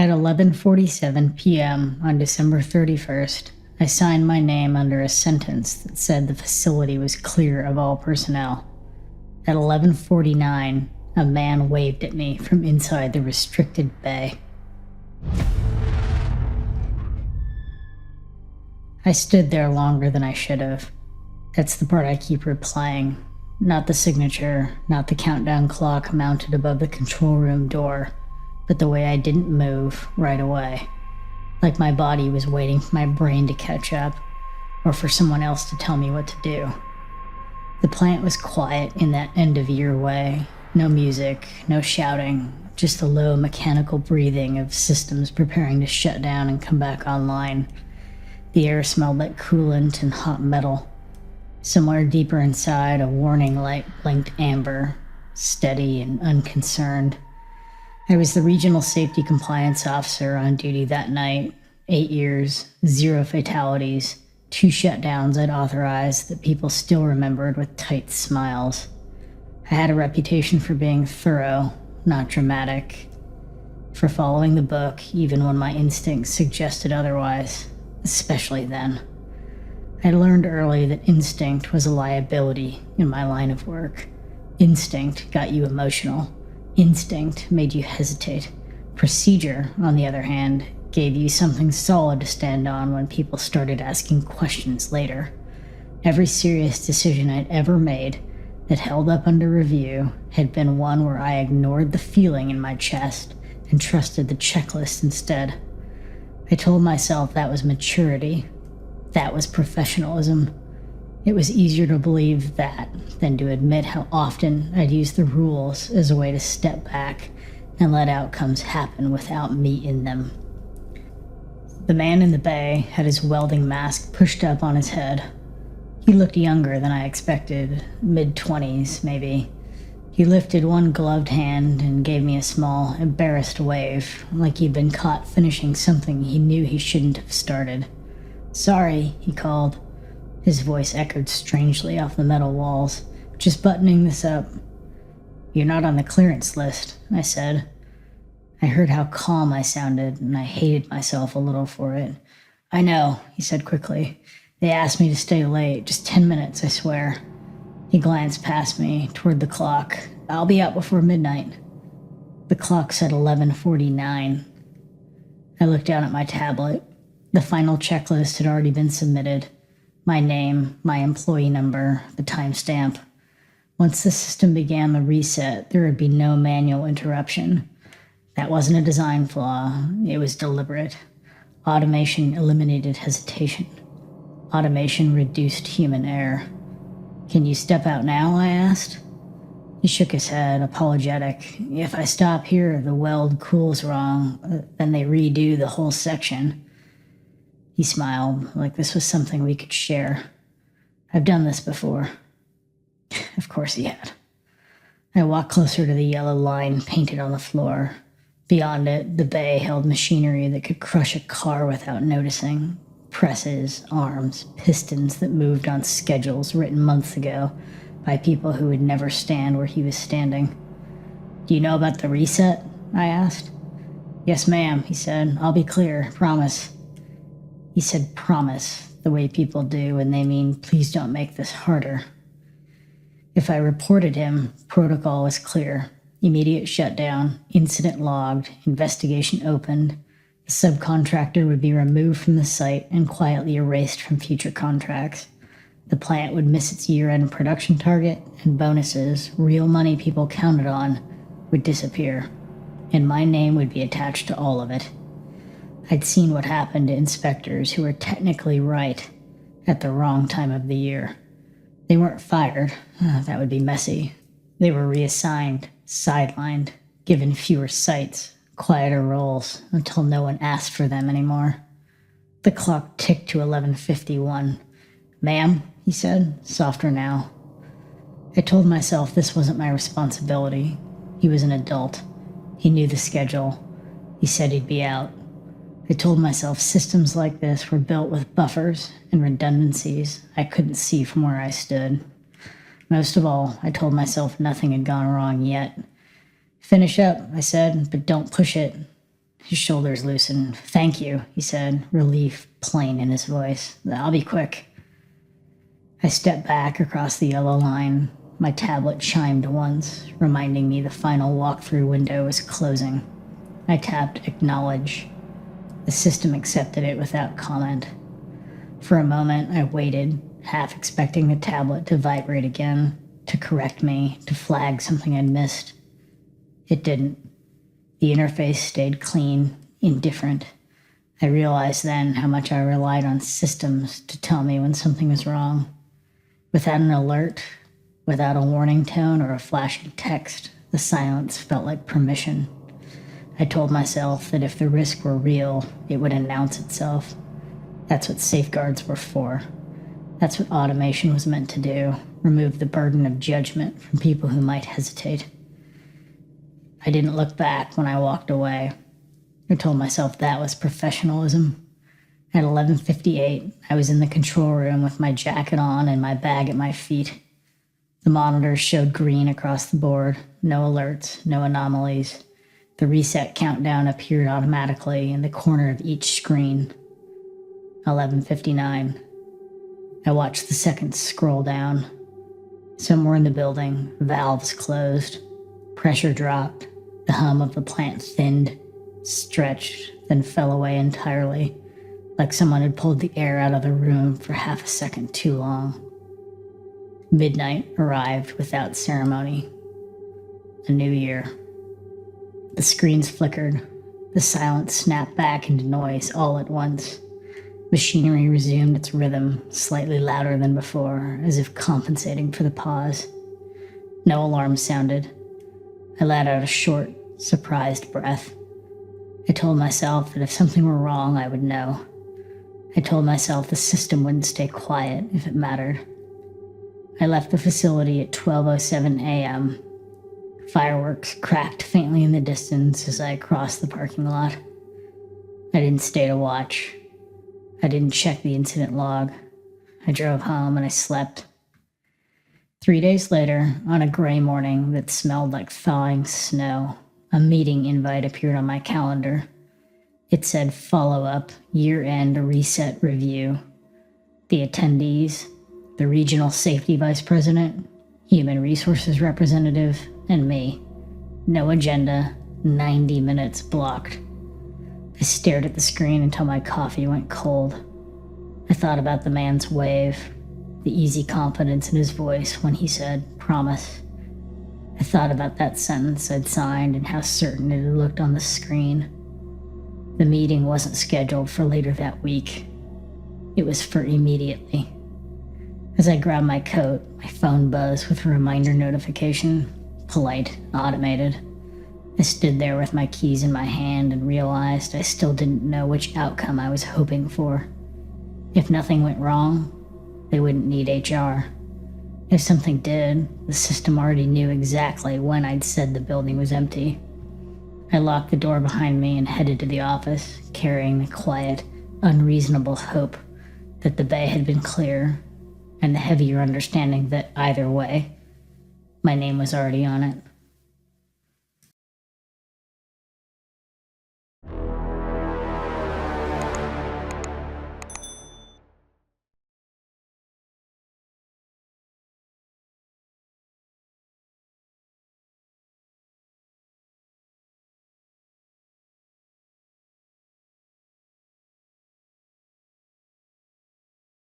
At 11:47 p.m. on December 31st, I signed my name under a sentence that said the facility was clear of all personnel. At 11:49, a man waved at me from inside the restricted bay. I stood there longer than I should have. That's the part I keep replaying. Not the signature, not the countdown clock mounted above the control room door, but the way I didn't move right away. Like my body was waiting for my brain to catch up, or for someone else to tell me what to do. The plant was quiet in that end-of-year way. No music, no shouting, just the low mechanical breathing of systems preparing to shut down and come back online. The air smelled like coolant and hot metal. Somewhere deeper inside, a warning light blinked amber, steady and unconcerned. I was the regional safety compliance officer on duty that night. 8 years, 0 fatalities, 2 shutdowns I'd authorized that people still remembered with tight smiles. I had a reputation for being thorough, not dramatic, for following the book even when my instincts suggested otherwise, especially then. I learned early that instinct was a liability in my line of work. Instinct got you emotional. Instinct made you hesitate. Procedure, on the other hand, gave you something solid to stand on when people started asking questions later. Every serious decision I'd ever made that held up under review had been one where I ignored the feeling in my chest and trusted the checklist instead. I told myself that was maturity. That was professionalism. It was easier to believe that than to admit how often I'd use the rules as a way to step back and let outcomes happen without me in them. The man in the bay had his welding mask pushed up on his head. He looked younger than I expected, mid-20s maybe. He lifted one gloved hand and gave me a small, embarrassed wave, like he'd been caught finishing something he knew he shouldn't have started. "Sorry," he called. His voice echoed strangely off the metal walls. "Just buttoning this up." "You're not on the clearance list," I said. I heard how calm I sounded, and I hated myself a little for it. "I know," he said quickly. "They asked me to stay late, just 10 minutes, I swear." He glanced past me, toward the clock. "I'll be out before midnight." The clock said 11:49. I looked down at my tablet. The final checklist had already been submitted. My name, my employee number, the timestamp. Once the system began the reset, there would be no manual interruption. That wasn't a design flaw. It was deliberate. Automation eliminated hesitation. Automation reduced human error. "Can you step out now?" I asked. He shook his head, apologetic. "If I stop here, the weld cools wrong. Then they redo the whole section." He smiled, like this was something we could share. "I've done this before." Of course he had. I walked closer to the yellow line painted on the floor. Beyond it, the bay held machinery that could crush a car without noticing. Presses, arms, pistons that moved on schedules written months ago by people who would never stand where he was standing. "Do you know about the reset?" I asked. "Yes, ma'am," he said. "I'll be clear, promise." He said promise, the way people do when they mean please don't make this harder. If I reported him, protocol was clear. Immediate shutdown, incident logged, investigation opened. The subcontractor would be removed from the site and quietly erased from future contracts. The plant would miss its year-end production target, and bonuses, real money people counted on, would disappear. And my name would be attached to all of it. I'd seen what happened to inspectors who were technically right at the wrong time of the year. They weren't fired. That would be messy. They were reassigned, sidelined, given fewer sites, quieter roles, until no one asked for them anymore. The clock ticked to 11:51. "Ma'am," he said, softer now. I told myself this wasn't my responsibility. He was an adult. He knew the schedule. He said he'd be out. I told myself systems like this were built with buffers and redundancies I couldn't see from where I stood. Most of all, I told myself nothing had gone wrong yet. "Finish up," I said, "but don't push it." His shoulders loosened. "Thank you," he said, relief plain in his voice. "I'll be quick." I stepped back across the yellow line. My tablet chimed once, reminding me the final walkthrough window was closing. I tapped acknowledge. The system accepted it without comment. For a moment, I waited, half expecting the tablet to vibrate again, to correct me, to flag something I'd missed. It didn't. The interface stayed clean, indifferent. I realized then how much I relied on systems to tell me when something was wrong. Without an alert, without a warning tone or a flashing text, the silence felt like permission. I told myself that if the risk were real, it would announce itself. That's what safeguards were for. That's what automation was meant to do, remove the burden of judgment from people who might hesitate. I didn't look back when I walked away. I told myself that was professionalism. At 11:58, I was in the control room with my jacket on and my bag at my feet. The monitors showed green across the board, no alerts, no anomalies. The reset countdown appeared automatically in the corner of each screen. 11:59. I watched the seconds scroll down. Somewhere in the building, valves closed. Pressure dropped. The hum of the plant thinned, stretched, then fell away entirely, like someone had pulled the air out of the room for half a second too long. Midnight arrived without ceremony. A new year. The screens flickered. The silence snapped back into noise all at once. Machinery resumed its rhythm, slightly louder than before, as if compensating for the pause. No alarm sounded. I let out a short, surprised breath. I told myself that if something were wrong, I would know. I told myself the system wouldn't stay quiet if it mattered. I left the facility at 12:07 a.m. Fireworks cracked faintly in the distance as I crossed the parking lot. I didn't stay to watch. I didn't check the incident log. I drove home and I slept. 3 days later, on a gray morning that smelled like thawing snow, a meeting invite appeared on my calendar. It said follow-up, year-end reset review. The attendees, the regional safety vice president, human resources representative, and me. No agenda, 90 minutes blocked. I stared at the screen until my coffee went cold. I thought about the man's wave, the easy confidence in his voice when he said, "Promise." I thought about that sentence I'd signed and how certain it had looked on the screen. The meeting wasn't scheduled for later that week. It was for immediately. As I grabbed my coat, my phone buzzed with a reminder notification, polite, automated. I stood there with my keys in my hand and realized I still didn't know which outcome I was hoping for. If nothing went wrong, they wouldn't need HR. If something did, the system already knew exactly when I'd said the building was empty. I locked the door behind me and headed to the office, carrying the quiet, unreasonable hope that the bay had been clear, and the heavier understanding that either way, my name was already on it.